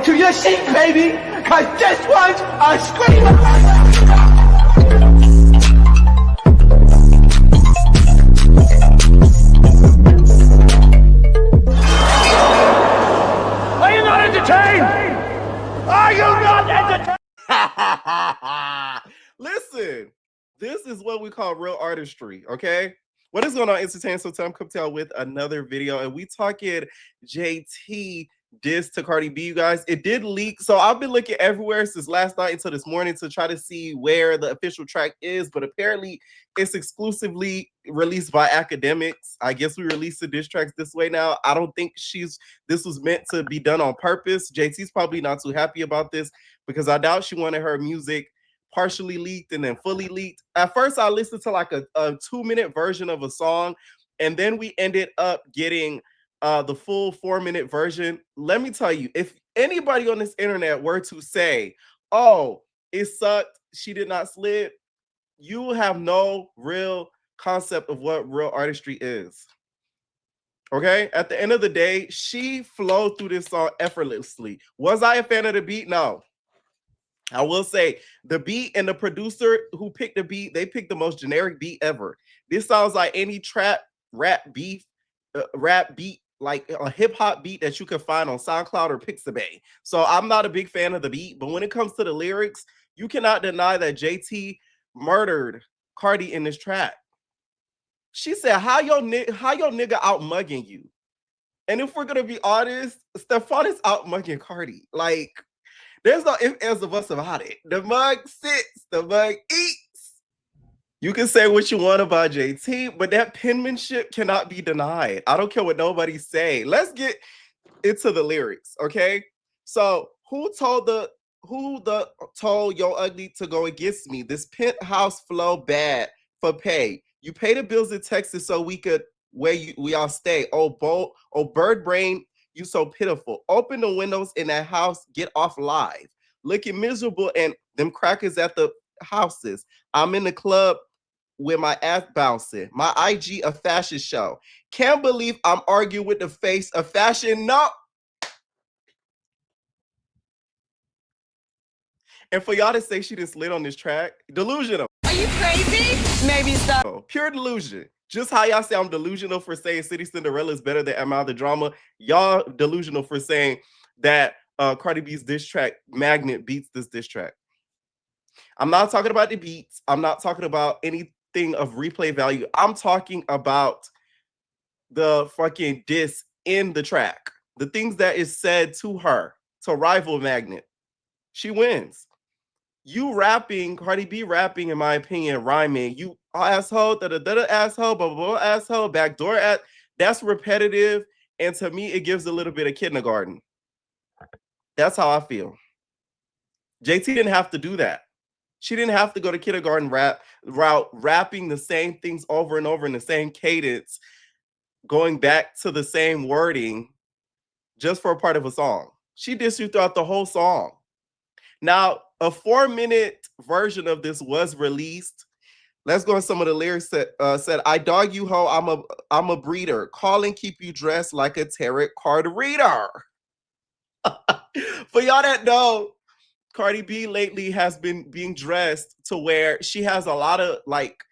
onto your seat, baby, cause this one's a screamer. Are you not entertained? Are you not entertained? Listen, this is what we call real artistry, okay? What is going on, Entertainment? So Tom Cooktail with another video, and we talking JT diss to Cardi B, you guys. It did leak, so I've been looking everywhere since last night until this morning to try to see where the official track is, but apparently it's exclusively released by academics. I guess we release the diss tracks this way now. I don't think this was meant to be done on purpose. JT's probably not too happy about this because I doubt she wanted her music partially leaked and then fully leaked. At first, I listened to like a 2-minute version of a song, and then we ended up getting the full 4-minute version. Let me tell you, if anybody on this internet were to say, oh, it sucked, she did not slip, you have no real concept of what real artistry is. Okay? At the end of the day, she flowed through this song effortlessly. Was I a fan of the beat? No. I will say the beat and the producer who picked the beat, they picked the most generic beat ever. This sounds like any trap rap beat, like a hip hop beat that you can find on SoundCloud or Pixabay. So I'm not a big fan of the beat, but when it comes to the lyrics, you cannot deny that JT murdered Cardi in this track. She said, how your nigga out mugging you? And if we're gonna be honest, Stefan is out mugging Cardi. Like, there's no ifs, ands, or buts about it. The mug sits, the mug eats. You can say what you want about JT, but that penmanship cannot be denied. I don't care what nobody say. Let's get into the lyrics, okay? So who told Yo Ugly to go against me? This penthouse flow bad for pay. You pay the bills in Texas so we could we all stay. Oh bird brain, you so pitiful. Open the windows in that house, get off live. Looking miserable and them crackers at the houses. I'm in the club with my ass bouncing. My IG a fashion show. Can't believe I'm arguing with the face of fashion. No. And for y'all to say she just slid on this track, delusional. Are you crazy? Maybe so. Pure delusion. Just how y'all say I'm delusional for saying City Cinderella is better than Am I the Drama, y'all delusional for saying that Cardi B's diss track, Magnet, beats this diss track. I'm not talking about the beats. I'm not talking about anything of replay value. I'm talking about the fucking diss in the track. The things that is said to her, to rival Magnet. She wins. You rapping, Cardi B rapping, in my opinion, rhyming. You asshole, da-da-da-da asshole, blah, blah, blah, asshole, backdoor at. That's repetitive. And to me, it gives a little bit of kindergarten. That's how I feel. JT didn't have to do that. She didn't have to go to kindergarten route, rapping the same things over and over in the same cadence, going back to the same wording just for a part of a song. She dissed you throughout the whole song. Now, a 4-minute version of this was released. Let's go on some of the lyrics that said, I dog you ho, I'm a breeder. Call and keep you dressed like a tarot card reader. For y'all that know, Cardi B lately has been being dressed to where she has a lot of like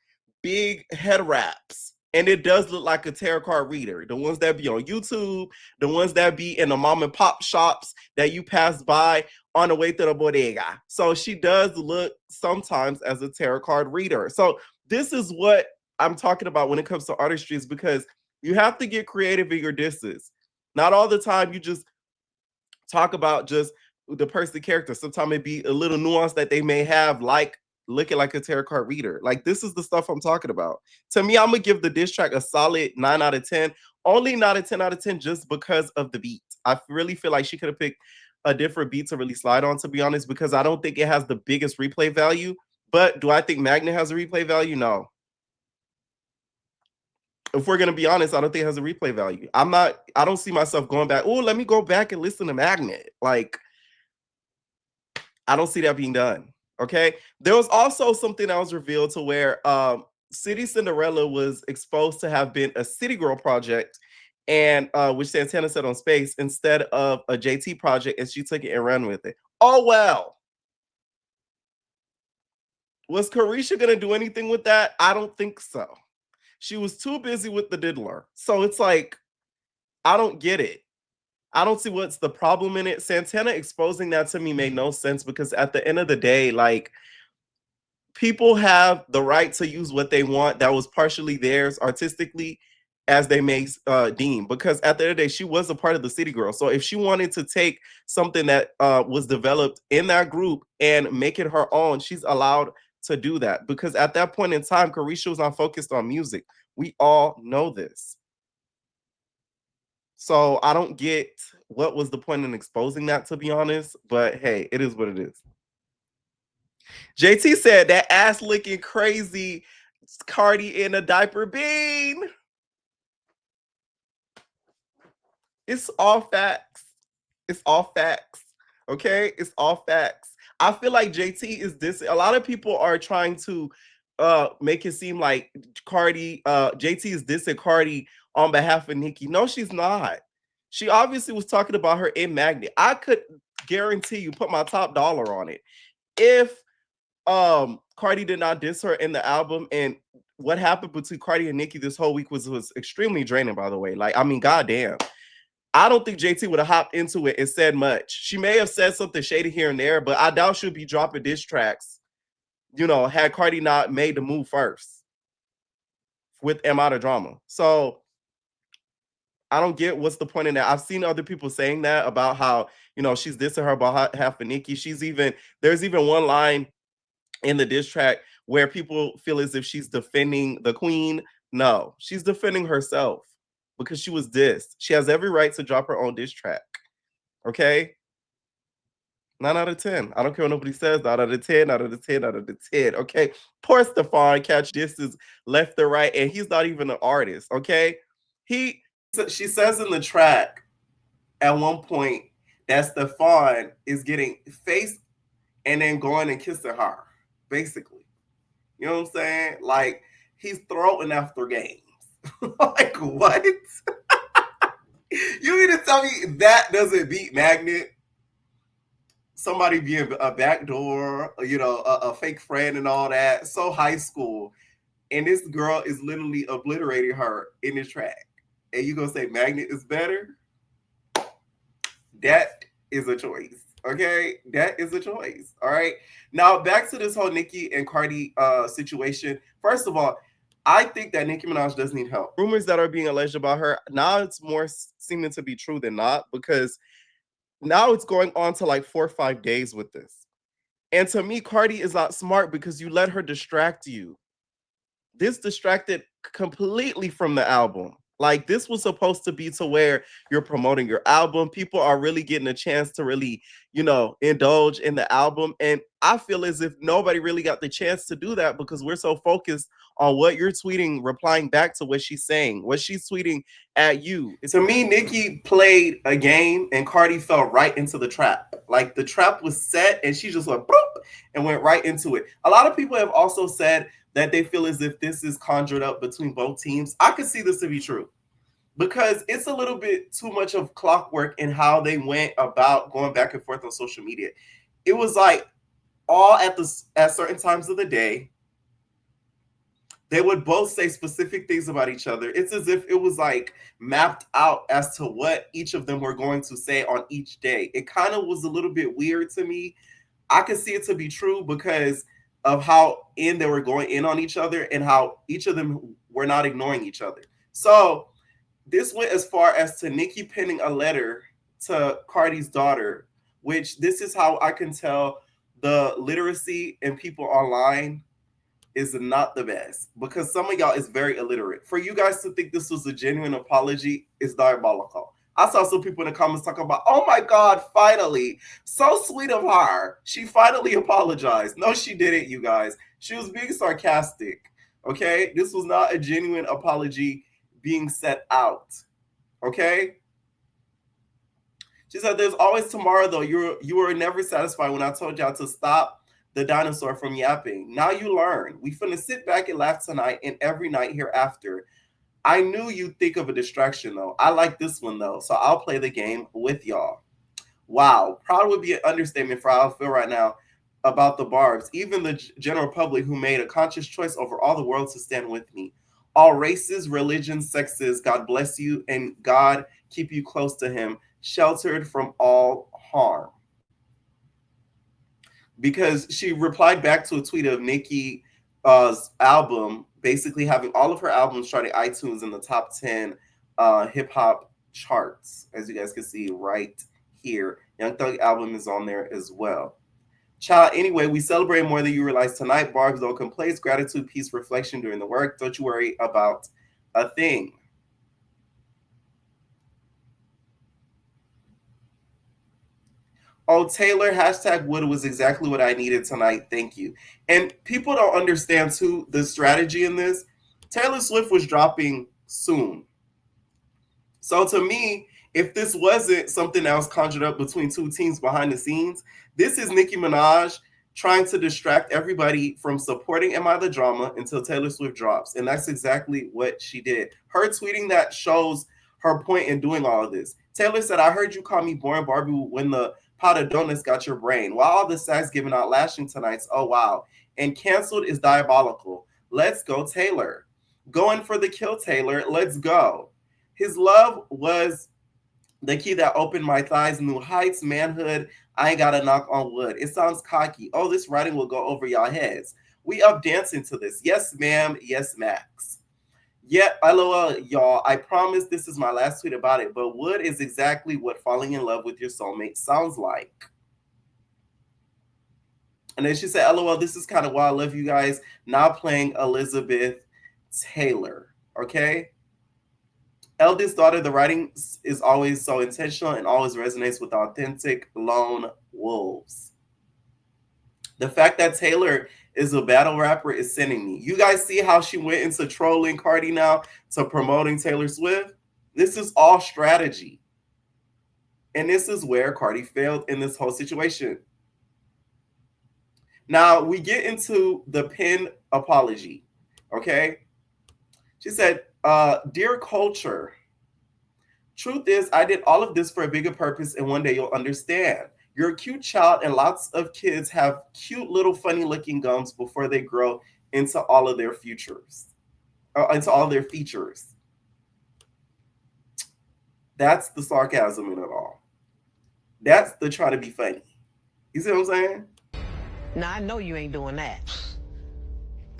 big head wraps. And it does look like a tarot card reader. The ones that be on YouTube, the ones that be in the mom and pop shops that you pass by on the way to the bodega. So she does look sometimes as a tarot card reader. So this is what I'm talking about when it comes to artistry, is because you have to get creative in your disses. Not all the time you just talk about just the person character. Sometimes it be a little nuance that they may have, like looking like a tarot card reader. Like, this is the stuff I'm talking about. To me, I'm gonna give the diss track a solid 9 out of 10. Only not a 10 out of 10 just because of the beat. I really feel like she could have picked a different beat to really slide on, to be honest, because I don't think it has the biggest replay value. But do I think Magnet has a replay value? No. If we're gonna be honest, I don't think it has a replay value. I don't see myself going back, oh, let me go back and listen to Magnet. Like, I don't see that being done. Okay. There was also something that was revealed to where City Cinderella was exposed to have been a City Girl project and which Santana said on Space, instead of a JT project, and she took it and ran with it. Oh well. Was Carisha gonna do anything with that? I don't think so. She was too busy with the diddler. So it's like, I don't get it. I don't see what's the problem in it. Santana exposing that to me made no sense, because at the end of the day, like, people have the right to use what they want that was partially theirs artistically as they may deem, because at the end of the day, she was a part of the City Girl. So if she wanted to take something that was developed in that group and make it her own, she's allowed to do that, because at that point in time, Carisha was not focused on music. We all know this. So I don't get what was the point in exposing that, to be honest, but hey, it is what it is. JT said that ass licking crazy Cardi in a diaper bean. It's all facts. It's all facts. Okay? It's all facts. I feel like JT is this. A lot of people are trying to make it seem like Cardi, JT is dissing Cardi on behalf of Nicki. No, she's not. She obviously was talking about her in Magnet. I could guarantee you, put my top dollar on it, if Cardi did not diss her in the album, and what happened between Cardi and Nicki this whole week was extremely draining, by the way. Like, I mean, goddamn. I don't think JT would have hopped into it and said much. She may have said something shady here and there, but I doubt she'll be dropping diss tracks, you know, had Cardi not made the move first with Am Out of Drama. So I don't get what's the point in that. I've seen other people saying that about how, you know, she's dissing her about half of Nicki. There's even one line in the diss track where people feel as if she's defending the queen. No, she's defending herself because she was dissed. She has every right to drop her own diss track. Okay? 9 out of 10. I don't care what nobody says. 9 out of 10, out of the 10, out of the 10. Okay? Poor Stefan catch disses left and right, and he's not even an artist. Okay? She says in the track at one point that Stefan is getting faced and then going and kissing her, basically. You know what I'm saying? Like, he's throwing after games. Like, what? You mean to tell me that doesn't beat Magnet? Somebody being a backdoor, you know, a fake friend and all that. So high school. And this girl is literally obliterating her in the track. And you gonna say Magnet is better? That is a choice. Okay, that is a choice. All right. Now back to this whole Nicki and Cardi situation. First of all, I think that Nicki Minaj does need help. Rumors that are being alleged about her, now it's more seeming to be true than not, because now it's going on to like 4 or 5 days with this. And to me, Cardi is not smart because you let her distract you. This distracted completely from the album. Like, this was supposed to be to where you're promoting your album. People are really getting a chance to really, you know, indulge in the album. And I feel as if nobody really got the chance to do that because we're so focused on what you're tweeting, replying back to what she's saying, what she's tweeting at you. To me, Nicki played a game and Cardi fell right into the trap. Like, the trap was set and she just went boop and went right into it. A lot of people have also said that they feel as if this is conjured up between both teams. I could see this to be true because it's a little bit too much of clockwork in how they went about going back and forth on social media. It was like all at certain times of the day, they would both say specific things about each other. It's as if it was like mapped out as to what each of them were going to say on each day. It kind of was a little bit weird to me. I could see it to be true because of how they were going in on each other and how each of them were not ignoring each other. So this went as far as to Nicki penning a letter to Cardi's daughter, which this is how I can tell the literacy in people online is not the best, because some of y'all is very illiterate. For you guys to think this was a genuine apology is diabolical. I saw some people in the comments talking about, oh my God, finally, so sweet of her. She finally apologized. No, she didn't, you guys. She was being sarcastic, okay? This was not a genuine apology being set out, okay? She said, there's always tomorrow, though. You were never satisfied when I told y'all to stop the dinosaur from yapping. Now you learn. We finna sit back and laugh tonight and every night hereafter. I knew you'd think of a distraction though. I like this one though, so I'll play the game with y'all. Wow, proud would be an understatement for how I feel right now about the Barbs. Even the general public who made a conscious choice over all the world to stand with me. All races, religions, sexes, God bless you and God keep you close to him, sheltered from all harm. Because she replied back to a tweet of Nicki's album, basically having all of her albums charting iTunes in the top 10 hip hop charts, as you guys can see right here. Young Thug album is on there as well. Child, anyway, we celebrate more than you realize tonight. Barb's though complaints, gratitude, peace, reflection during the work. Don't you worry about a thing. Oh, Taylor, hashtag Wood was exactly what I needed tonight. Thank you. And people don't understand, too, the strategy in this. Taylor Swift was dropping soon. So to me, if this wasn't something that was conjured up between two teams behind the scenes, this is Nicki Minaj trying to distract everybody from supporting Am I the Drama until Taylor Swift drops. And that's exactly what she did. Her tweeting that shows her point in doing all of this. Taylor said, I heard you call me boring Barbie when the pot of donuts got your brain. While all the sags giving out lashing tonight's, oh wow. And canceled is diabolical. Let's go, Taylor. Going for the kill, Taylor. Let's go. His love was the key that opened my thighs, new heights, manhood. I ain't got to knock on wood. It sounds cocky. Oh, this writing will go over y'all heads. We up dancing to this. Yes, ma'am. Yes, Max. Yeah, LOL, y'all. I promise this is my last tweet about it, but wood is exactly what falling in love with your soulmate sounds like. And then she said, LOL, this is kind of why I love you guys. Now playing Elizabeth Taylor. Okay? Eldest daughter, the writing is always so intentional and always resonates with authentic lone wolves. The fact that Taylor is a battle rapper is sending me. You guys see how she went into trolling Cardi now to promoting Taylor Swift? This is all strategy. And this is where Cardi failed in this whole situation. Now, we get into the pin apology, okay? She said, dear culture, truth is I did all of this for a bigger purpose and one day you'll understand. You're a cute child and lots of kids have cute little funny looking gums before they grow into all of their futures, into all their features. That's the sarcasm in it all. That's the try to be funny. You see what I'm saying? Now I know you ain't doing that.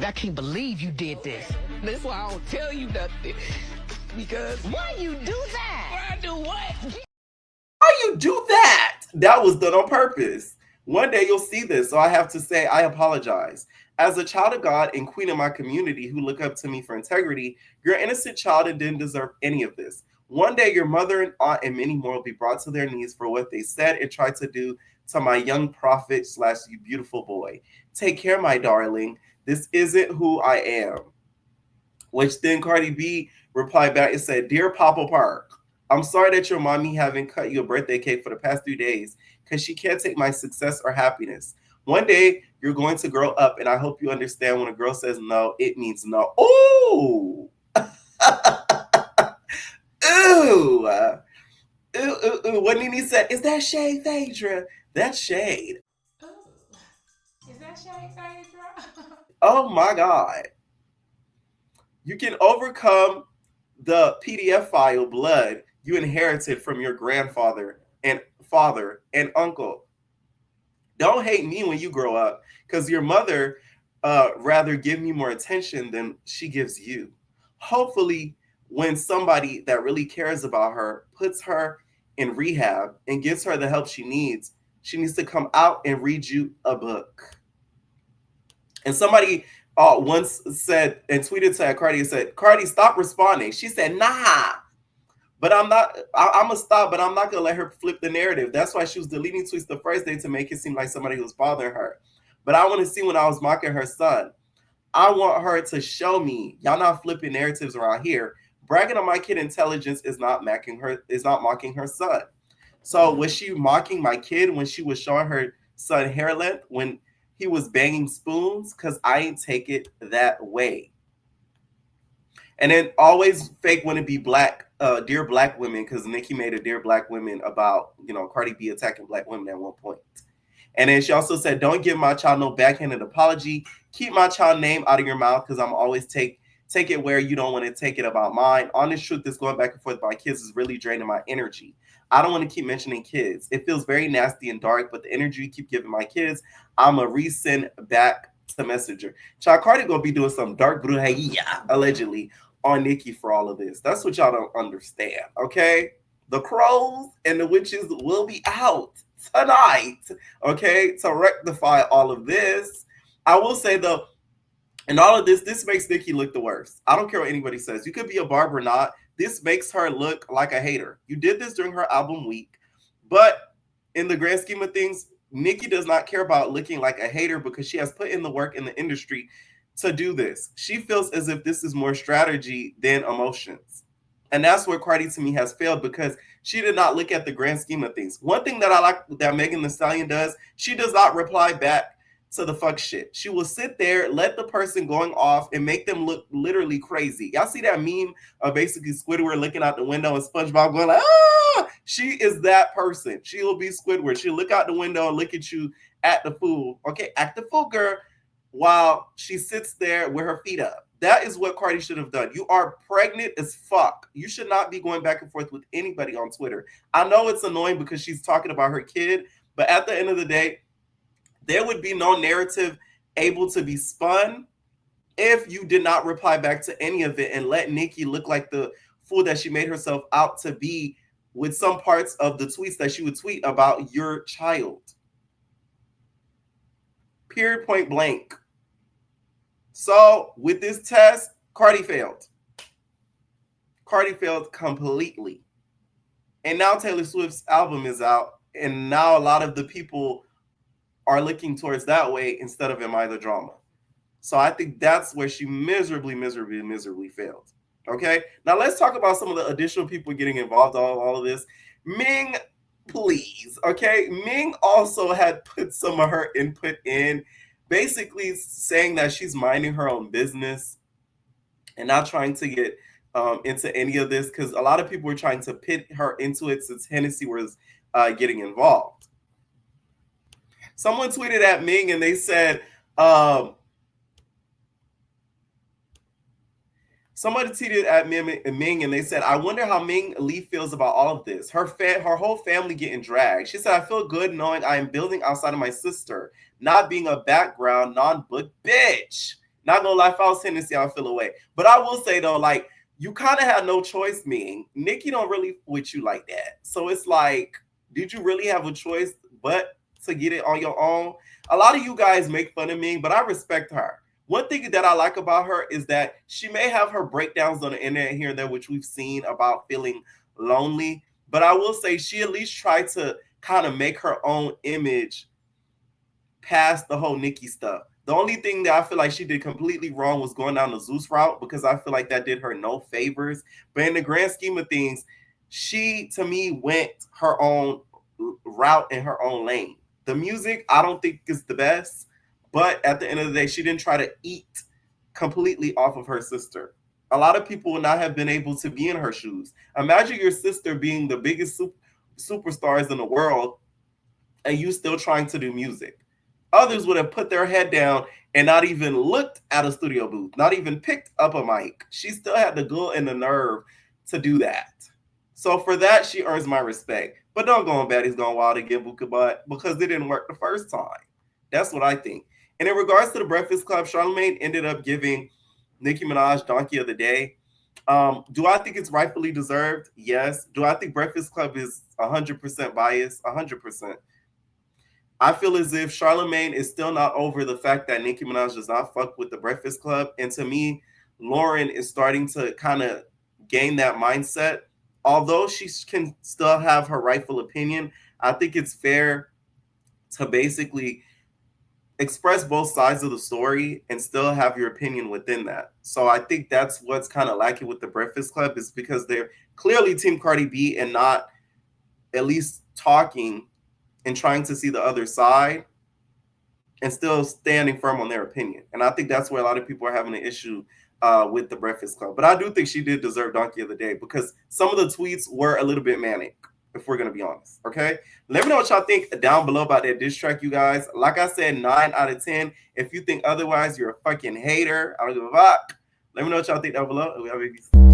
I can't believe you did this. That's why I don't tell you nothing. Because why you do that? Why I do what? Why you do that? That was done on purpose. One day you'll see this, so I have to say I apologize. As a child of God and queen of my community who look up to me for integrity, you're an innocent child and didn't deserve any of this. One day your mother and aunt and many more will be brought to their knees for what they said and tried to do to my young prophet / you beautiful boy. Take care, my darling. This isn't who I am. Which then Cardi B replied back and said, Dear Papa Park, I'm sorry that your mommy haven't cut you a birthday cake for the past 3 days because she can't take my success or happiness. One day you're going to grow up and I hope you understand when a girl says no, it means no. Ooh. Ooh. Ooh. What Nene said, is that shade, Phaedra? That's shade. Ooh. Is that shade, Phaedra? Oh my God. You can overcome the PDF file blood you inherited from your grandfather and father and uncle. Don't hate me when you grow up because your mother rather give me more attention than she gives you. Hopefully, when somebody that really cares about her puts her in rehab and gives her the help she needs to come out and read you a book. And somebody once said and tweeted to Cardi and said, Cardi, stop responding. She said, nah, but I'm not, I'm going to stop, but I'm not going to let her flip the narrative. That's why she was deleting tweets the first day to make it seem like somebody was bothering her. But I want to see when I was mocking her son. I want her to show me, y'all not flipping narratives around here. Bragging on my kid intelligence is not mocking her son. So was she mocking my kid when she was showing her son hair length when he was banging spoons? Because I ain't take it that way. And then always fake when it be black, dear black women, because Nicki made a dear black women about, Cardi B attacking black women at one point. And then she also said, don't give my child no backhanded apology. Keep my child name out of your mouth because I'm always take it where you don't want to take it about mine. Honest truth is going back and forth about kids is really draining my energy. I don't want to keep mentioning kids. It feels very nasty and dark, but the energy you keep giving my kids, I'm a resend back to Messenger. Child Cardi gonna be doing some dark brujeria, allegedly, on Nicki for all of this. That's what y'all don't understand, okay? The crows and the witches will be out tonight, okay, to rectify all of this. I will say though, and all of this makes Nicki look the worst. I don't care what anybody says. You could be a barber or not. This makes her look like a hater. You did this during her album week, but in the grand scheme of things, Nicki does not care about looking like a hater because she has put in the work in the industry to do this. She feels as if this is more strategy than emotions. And that's where Cardi to me has failed because she did not look at the grand scheme of things. One thing that I like that Megan Thee Stallion does, she does not reply back to the fuck shit. She will sit there, let the person going off and make them look literally crazy. Y'all see that meme of basically Squidward looking out the window and SpongeBob going like, ah! She is that person. She will be Squidward. She'll look out the window and look at you, act the fool. Okay, act the fool, girl, while she sits there with her feet up. That is what Cardi should have done. You are pregnant as fuck. You should not be going back and forth with anybody on Twitter. I know it's annoying because she's talking about her kid, but at the end of the day, there would be no narrative able to be spun if you did not reply back to any of it and let Nicki look like the fool that she made herself out to be with some parts of the tweets that she would tweet about your child. Period, point blank. So with this test, Cardi failed. Cardi failed completely. And now Taylor Swift's album is out, and now a lot of the people are looking towards that way instead of Am I the Drama? So I think that's where she miserably failed. Okay? Now let's talk about some of the additional people getting involved in all of this. Ming, please. Okay? Ming also had put some of her input in, basically saying that she's minding her own business and not trying to get into any of this because a lot of people were trying to pit her into it since Hennessy was getting involved. Someone tweeted at Ming and they said, someone tweeted at Ming and they said, I wonder how Ming Lee feels about all of this. Her whole family getting dragged. She said, I feel good knowing I am building outside of my sister, not being a background, non-book bitch. Not gonna lie, if I was Hennessy, I would feel away. But I will say though, like, you kind of had no choice, Ming. Nicki don't really with you like that. So it's like, did you really have a choice but to get it on your own? A lot of you guys make fun of Ming, but I respect her. One thing that I like about her is that she may have her breakdowns on the internet here and there, which we've seen about feeling lonely. But I will say she at least tried to kind of make her own image past the whole Nicki stuff. The only thing that I feel like she did completely wrong was going down the Zeus route because I feel like that did her no favors. But in the grand scheme of things, she, to me, went her own route in her own lane. The music, I don't think is the best. But at the end of the day, she didn't try to eat completely off of her sister. A lot of people would not have been able to be in her shoes. Imagine your sister being the biggest superstars in the world and you still trying to do music. Others would have put their head down and not even looked at a studio booth, not even picked up a mic. She still had the gall and the nerve to do that. So for that, she earns my respect. But don't go on Baddies Gone Wild again, Buka Butt, because it didn't work the first time. That's what I think. And in regards to the Breakfast Club, Charlamagne ended up giving Nicki Minaj Donkey of the Day. Do I think it's rightfully deserved? Yes. Do I think Breakfast Club is 100% biased? 100%. I feel as if Charlamagne is still not over the fact that Nicki Minaj does not fuck with the Breakfast Club. And to me, Lauren is starting to kind of gain that mindset. Although she can still have her rightful opinion, I think it's fair to basically express both sides of the story and still have your opinion within that. So I think that's what's kind of lacking with the Breakfast Club is because they're clearly Team Cardi B and not at least talking and trying to see the other side and still standing firm on their opinion. And I think that's where a lot of people are having an issue with the Breakfast Club. But I do think she did deserve Donkey of the Day because some of the tweets were a little bit manic, if we're going to be honest. Okay. Let me know what y'all think down below about that diss track, you guys. Like I said, 9 out of 10. If you think otherwise, you're a fucking hater. I don't give a fuck. Let me know what y'all think down below.